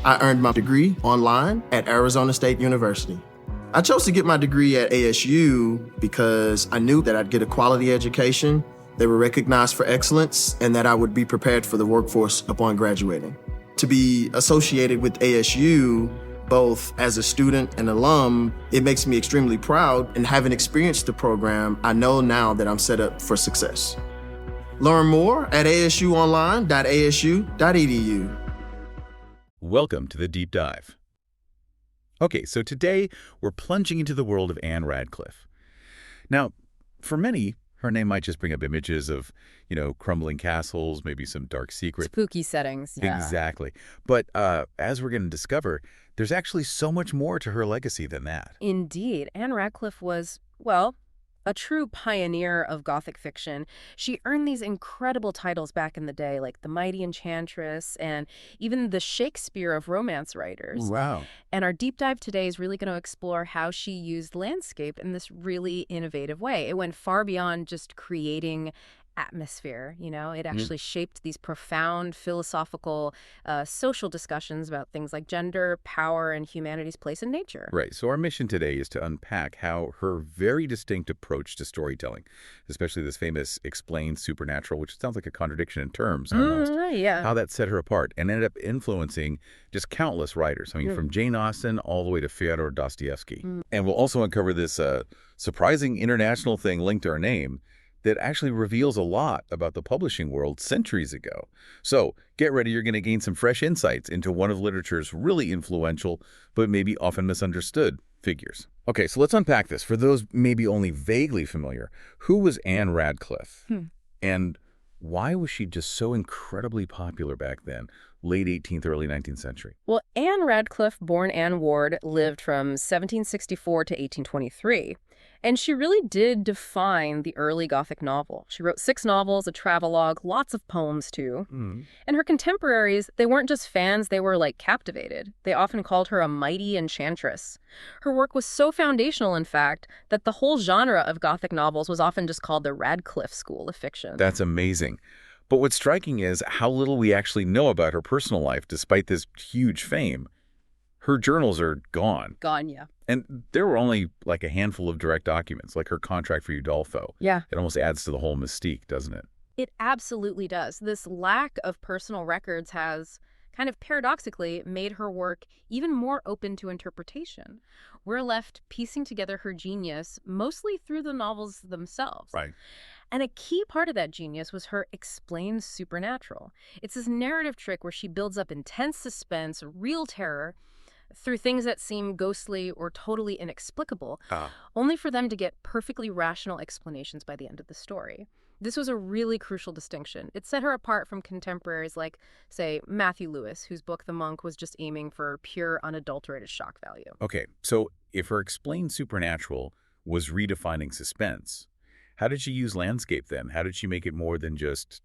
I earned my degree online at Arizona State University. I chose to get my degree at ASU because I knew that I'd get a quality education, they were recognized for excellence, and that I would be prepared for the workforce upon graduating. To be associated with ASU, both as a student and alum, it makes me extremely proud, and having experienced the program, I know now that I'm set up for success. Learn more at asuonline.asu.edu. Welcome to the Deep Dive. Okay, so today we're plunging into the world of Anne Radcliffe. Now, for many, her name might just bring up images of, crumbling castles, maybe some dark secret. Spooky settings. Yeah. Exactly. But as we're going to discover, there's actually so much more to her legacy than that. Indeed. Anne Radcliffe was, well, a true pioneer of Gothic fiction. She earned these incredible titles back in the day, like the Mighty Enchantress and even the Shakespeare of romance writers. Wow. And our deep dive today is really going to explore how she used landscape in this really innovative way. It went far beyond just creating atmosphere, it actually shaped these profound philosophical, social discussions about things like gender, power, and humanity's place in nature. Right. So our mission today is to unpack how her very distinct approach to storytelling, especially this famous explained supernatural, which sounds like a contradiction in terms almost, Yeah. how that set her apart and ended up influencing just countless writers. I mean, from Jane Austen all the way to Fyodor Dostoevsky. And we'll also uncover this surprising international thing linked to her name that actually reveals a lot about the publishing world centuries ago. So get ready, you're going to gain some fresh insights into one of literature's really influential, but maybe often misunderstood figures. Okay, so let's unpack this. For those maybe only vaguely familiar, who was Anne Radcliffe? And why was she just so incredibly popular back then, late 18th, early 19th century? Well, Anne Radcliffe, born Anne Ward, lived from 1764 to 1823. And she really did define the early Gothic novel. She wrote 6 novels, a travelogue, lots of poems, too. And her contemporaries, they weren't just fans, they were, captivated. They often called her a mighty enchantress. Her work was so foundational, in fact, that the whole genre of Gothic novels was often just called the Radcliffe School of Fiction. That's amazing. But what's striking is how little we actually know about her personal life, despite this huge fame. Her journals are gone. Gone, yeah. And there were only a handful of direct documents, like her contract for Udolpho. Yeah. It almost adds to the whole mystique, doesn't it? It absolutely does. This lack of personal records has kind of paradoxically made her work even more open to interpretation. We're left piecing together her genius mostly through the novels themselves. Right. And a key part of that genius was her explained supernatural. It's this narrative trick where she builds up intense suspense, real terror, through things that seem ghostly or totally inexplicable, only for them to get perfectly rational explanations by the end of the story. This was a really crucial distinction. It set her apart from contemporaries like, say, Matthew Lewis, whose book The Monk was just aiming for pure, unadulterated shock value. Okay, so if her explained supernatural was redefining suspense, how did she use landscape then? How did she make it more than just,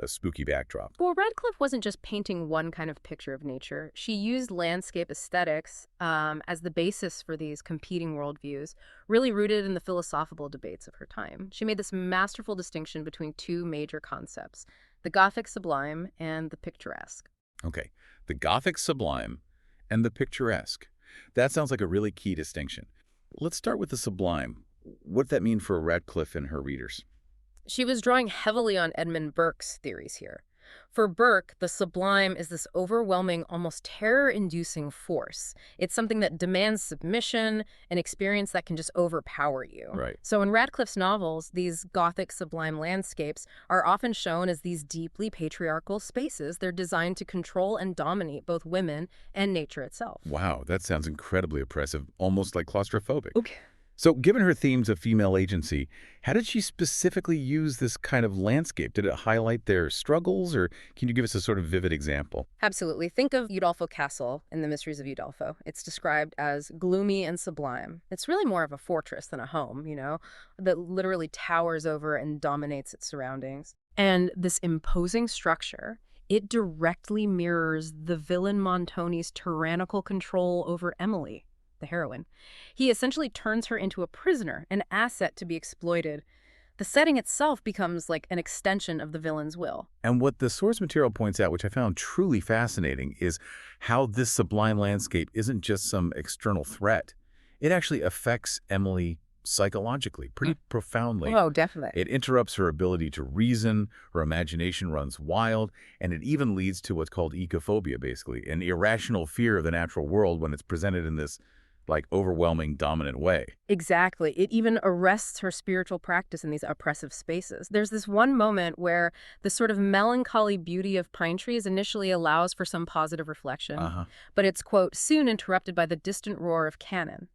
a spooky backdrop? Well, Radcliffe wasn't just painting one kind of picture of nature. She used landscape aesthetics as the basis for these competing worldviews, really rooted in the philosophical debates of her time. She made this masterful distinction between 2 major concepts, the Gothic sublime and the picturesque. Okay, the Gothic sublime and the picturesque. That sounds like a really key distinction. Let's start with the sublime. What does that mean for Radcliffe and her readers? She was drawing heavily on Edmund Burke's theories here. For Burke, the sublime is this overwhelming, almost terror-inducing force. It's something that demands submission, an experience that can just overpower you. Right. So in Radcliffe's novels, these Gothic sublime landscapes are often shown as these deeply patriarchal spaces. They're designed to control and dominate both women and nature itself. Wow, that sounds incredibly oppressive, almost like claustrophobic. Okay. So given her themes of female agency, how did she specifically use this kind of landscape? Did it highlight their struggles, or can you give us a sort of vivid example? Absolutely. Think of Udolpho Castle in The Mysteries of Udolpho. It's described as gloomy and sublime. It's really more of a fortress than a home, that literally towers over and dominates its surroundings. And this imposing structure, it directly mirrors the villain Montoni's tyrannical control over Emily, the heroine. He essentially turns her into a prisoner, an asset to be exploited. The setting itself becomes like an extension of the villain's will. And what the source material points out, which I found truly fascinating, is how this sublime landscape isn't just some external threat. It actually affects Emily psychologically, pretty profoundly. Oh, definitely. It interrupts her ability to reason, her imagination runs wild, and it even leads to what's called ecophobia, basically, an irrational fear of the natural world when it's presented in this, like, overwhelming, dominant way. Exactly. It even arrests her spiritual practice in these oppressive spaces. There's this one moment where the sort of melancholy beauty of pine trees initially allows for some positive reflection, but it's, quote, soon interrupted by the distant roar of cannon.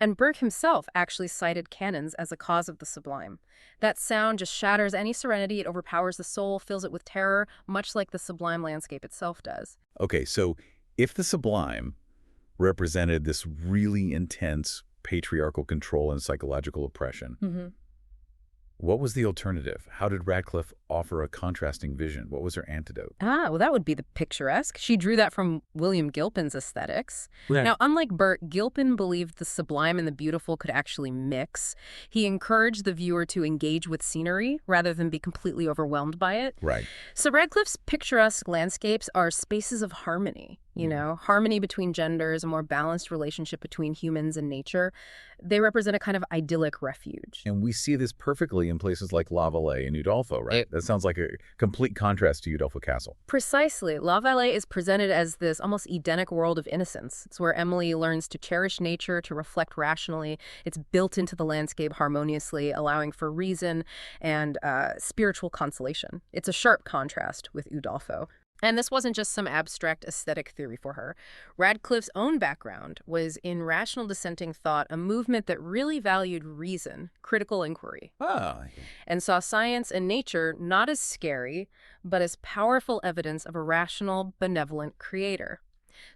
And Burke himself actually cited cannons as a cause of the sublime. That sound just shatters any serenity, it overpowers the soul, fills it with terror, much like the sublime landscape itself does. Okay, so if the sublime represented this really intense patriarchal control and psychological oppression, what was the alternative? How did Radcliffe offer a contrasting vision? What was her antidote? Well, that would be the picturesque. She drew that from William Gilpin's aesthetics. Yeah. Now, unlike Burke, Gilpin believed the sublime and the beautiful could actually mix. He encouraged the viewer to engage with scenery rather than be completely overwhelmed by it. Right. So Radcliffe's picturesque landscapes are spaces of harmony, harmony between genders, a more balanced relationship between humans and nature. They represent a kind of idyllic refuge. And we see this perfectly in places like La Vallée and Udolpho, right? That sounds like a complete contrast to Udolpho Castle. Precisely. La Vallée is presented as this almost Edenic world of innocence. It's where Emily learns to cherish nature, to reflect rationally. It's built into the landscape harmoniously, allowing for reason and spiritual consolation. It's a sharp contrast with Udolpho. And this wasn't just some abstract aesthetic theory for her. Radcliffe's own background was in rational dissenting thought, a movement that really valued reason, critical inquiry, and saw science and nature not as scary, but as powerful evidence of a rational, benevolent creator.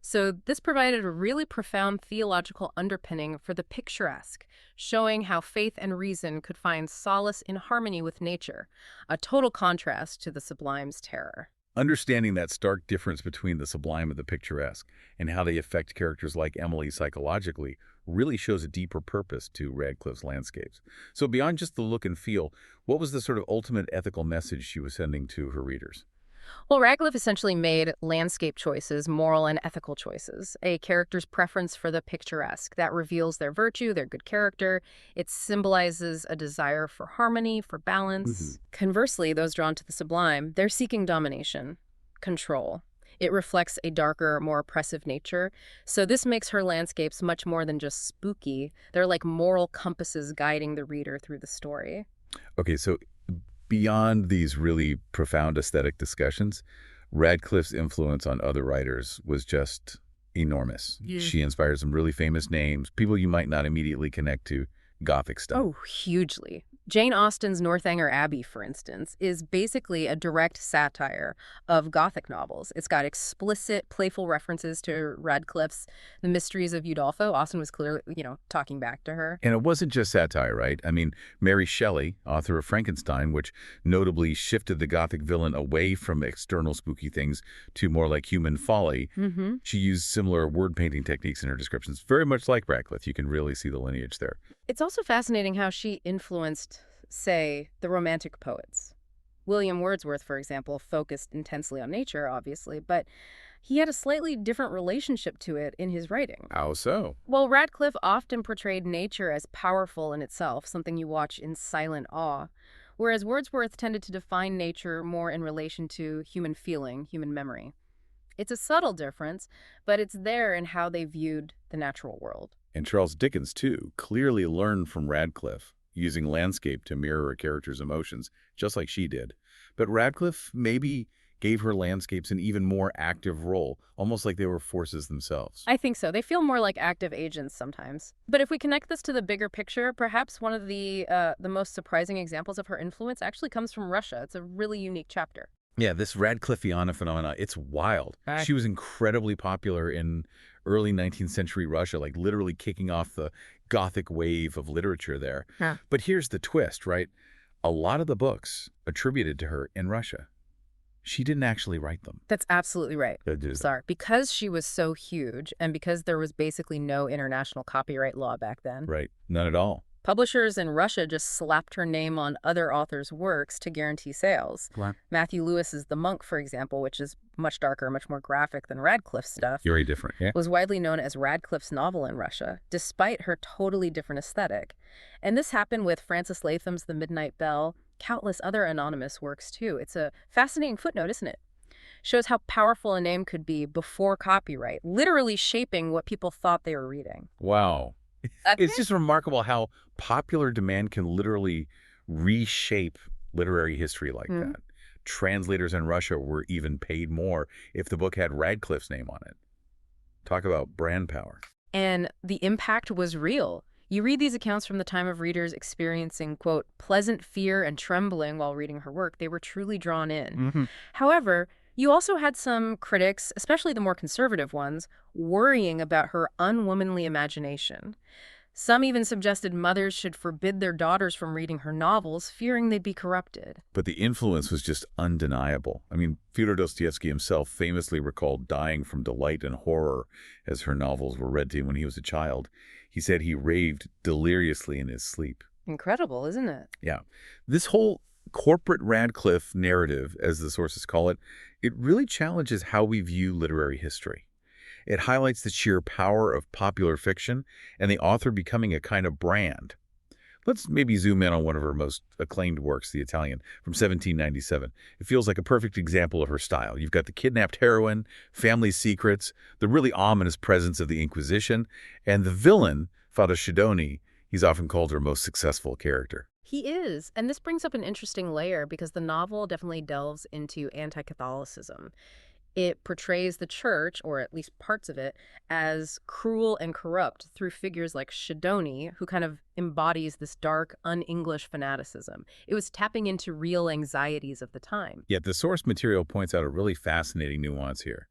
So this provided a really profound theological underpinning for the picturesque, showing how faith and reason could find solace in harmony with nature, a total contrast to the sublime's terror. Understanding that stark difference between the sublime and the picturesque and how they affect characters like Emily psychologically really shows a deeper purpose to Radcliffe's landscapes. So beyond just the look and feel, what was the sort of ultimate ethical message she was sending to her readers? Well, Radcliffe essentially made landscape choices moral and ethical choices, a character's preference for the picturesque. That reveals their virtue, their good character. It symbolizes a desire for harmony, for balance. Conversely, those drawn to the sublime, they're seeking domination, control. It reflects a darker, more oppressive nature. So this makes her landscapes much more than just spooky. They're like moral compasses guiding the reader through the story. Okay, so beyond these really profound aesthetic discussions, Radcliffe's influence on other writers was just enormous. She inspired some really famous names, people you might not immediately connect to Gothic stuff. Oh, hugely. Jane Austen's Northanger Abbey, for instance, is basically a direct satire of Gothic novels. It's got explicit, playful references to Radcliffe's The Mysteries of Udolpho. Austen was clearly, talking back to her. And it wasn't just satire, right? I mean, Mary Shelley, author of Frankenstein, which notably shifted the Gothic villain away from external spooky things to more like human folly. She used similar word painting techniques in her descriptions, very much like Radcliffe. You can really see the lineage there. It's also fascinating how she influenced, say, the Romantic poets. William Wordsworth, for example, focused intensely on nature, obviously, but he had a slightly different relationship to it in his writing. How so? Well, Radcliffe often portrayed nature as powerful in itself, something you watch in silent awe, whereas Wordsworth tended to define nature more in relation to human feeling, human memory. It's a subtle difference, but it's there in how they viewed the natural world. And Charles Dickens, too, clearly learned from Radcliffe, using landscape to mirror a character's emotions, just like she did. But Radcliffe maybe gave her landscapes an even more active role, almost like they were forces themselves. I think so. They feel more like active agents sometimes. But if we connect this to the bigger picture, perhaps one of the most surprising examples of her influence actually comes from Russia. It's a really unique chapter. Yeah, this Radcliffeana phenomena, it's wild. She was incredibly popular in early 19th century Russia, like literally kicking off the Gothic wave of literature there. But here's the twist, right? A lot of the books attributed to her in Russia, she didn't actually write them. That's absolutely right. Sorry. Because she was so huge and because there was basically no international copyright law back then. Right. None at all. Publishers in Russia just slapped her name on other authors' works to guarantee sales. Wow. Matthew Lewis's The Monk, for example, which is much darker, much more graphic than Radcliffe's stuff, Very different, yeah. was widely known as Radcliffe's novel in Russia, despite her totally different aesthetic. And this happened with Francis Latham's The Midnight Bell, countless other anonymous works, too. It's a fascinating footnote, isn't it? Shows how powerful a name could be before copyright, literally shaping what people thought they were reading. Wow. It's just remarkable how popular demand can literally reshape literary history like that. Translators in Russia were even paid more if the book had Radcliffe's name on it. Talk about brand power. And the impact was real. You read these accounts from the time of readers experiencing, quote, pleasant fear and trembling while reading her work. They were truly drawn in. However, you also had some critics, especially the more conservative ones, worrying about her unwomanly imagination. Some even suggested mothers should forbid their daughters from reading her novels, fearing they'd be corrupted. But the influence was just undeniable. I mean, Fyodor Dostoevsky himself famously recalled dying from delight and horror as her novels were read to him when he was a child. He said he raved deliriously in his sleep. Incredible, isn't it? Yeah. This whole corporate Radcliffe narrative, as the sources call it, it really challenges how we view literary history. It highlights the sheer power of popular fiction and the author becoming a kind of brand. Let's maybe zoom in on one of her most acclaimed works, The Italian, from 1797. It feels like a perfect example of her style. You've got the kidnapped heroine, family secrets, the really ominous presence of the Inquisition, and the villain, Father Schedoni. He's often called her most successful character. He is, and this brings up an interesting layer because the novel definitely delves into anti-Catholicism. It portrays the church, or at least parts of it, as cruel and corrupt through figures like Schedoni, who kind of embodies this dark, un-English fanaticism. It was tapping into real anxieties of the time. Yet the source material points out a really fascinating nuance here.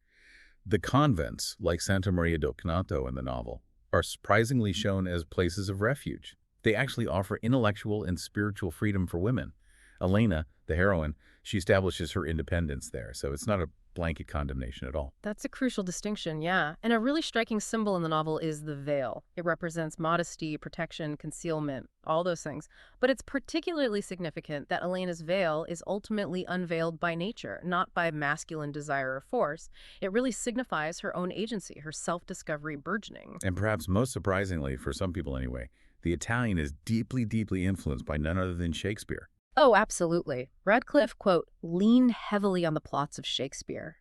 The convents, like Santa Maria del Canto in the novel, are surprisingly shown as places of refuge. They actually offer intellectual and spiritual freedom for women. Elena, the heroine, she establishes her independence there, so it's not a blanket condemnation at all. That's a crucial distinction, yeah. And a really striking symbol in the novel is the veil. It represents modesty, protection, concealment, all those things. But it's particularly significant that Elena's veil is ultimately unveiled by nature, not by masculine desire or force. It really signifies her own agency, her self-discovery burgeoning. And perhaps most surprisingly, for some people anyway, the Italian is deeply, deeply influenced by none other than Shakespeare. Oh, absolutely. Radcliffe, quote, leaned heavily on the plots of Shakespeare.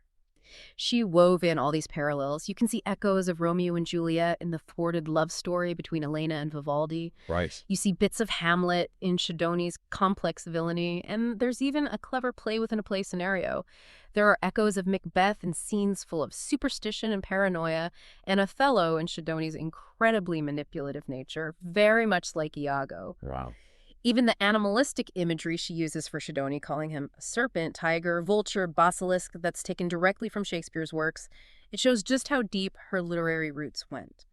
She wove in all these parallels. You can see echoes of Romeo and Juliet in the thwarted love story between Elena and Vivaldi. Right. You see bits of Hamlet in Schedoni's complex villainy, and there's even a clever play-within-a-play scenario. There are echoes of Macbeth in scenes full of superstition and paranoia, and Othello in Schedoni's incredibly manipulative nature, very much like Iago. Wow. Even the animalistic imagery she uses for Schedoni, calling him a serpent, tiger, vulture, basilisk, that's taken directly from Shakespeare's works, it shows just how deep her literary roots went.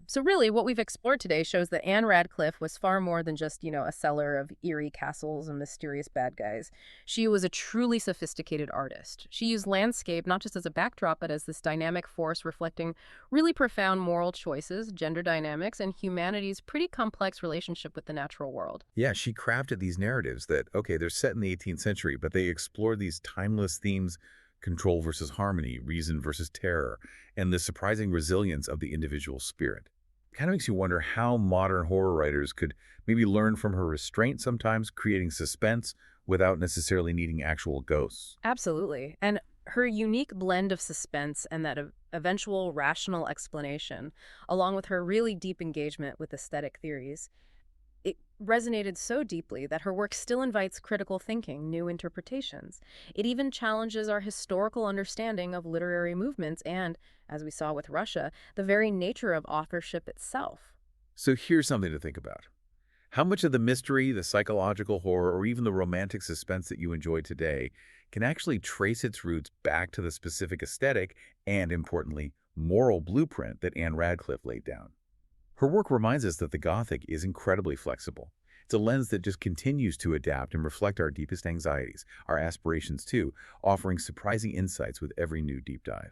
So really, what we've explored today shows that Anne Radcliffe was far more than just, a seller of eerie castles and mysterious bad guys. She was a truly sophisticated artist. She used landscape not just as a backdrop, but as this dynamic force reflecting really profound moral choices, gender dynamics, and humanity's pretty complex relationship with the natural world. Yeah, she crafted these narratives that, okay, they're set in the 18th century, but they explore these timeless themes: control versus harmony, reason versus terror, and the surprising resilience of the individual spirit. It kind of makes you wonder how modern horror writers could maybe learn from her restraint sometimes, creating suspense without necessarily needing actual ghosts. Absolutely. And her unique blend of suspense and that eventual rational explanation, along with her really deep engagement with aesthetic theories, it resonated so deeply that her work still invites critical thinking, new interpretations. It even challenges our historical understanding of literary movements and, as we saw with Russia, the very nature of authorship itself. So here's something to think about. How much of the mystery, the psychological horror, or even the romantic suspense that you enjoy today can actually trace its roots back to the specific aesthetic and, importantly, moral blueprint that Anne Radcliffe laid down? Her work reminds us that the Gothic is incredibly flexible. It's a lens that just continues to adapt and reflect our deepest anxieties, our aspirations too, offering surprising insights with every new deep dive.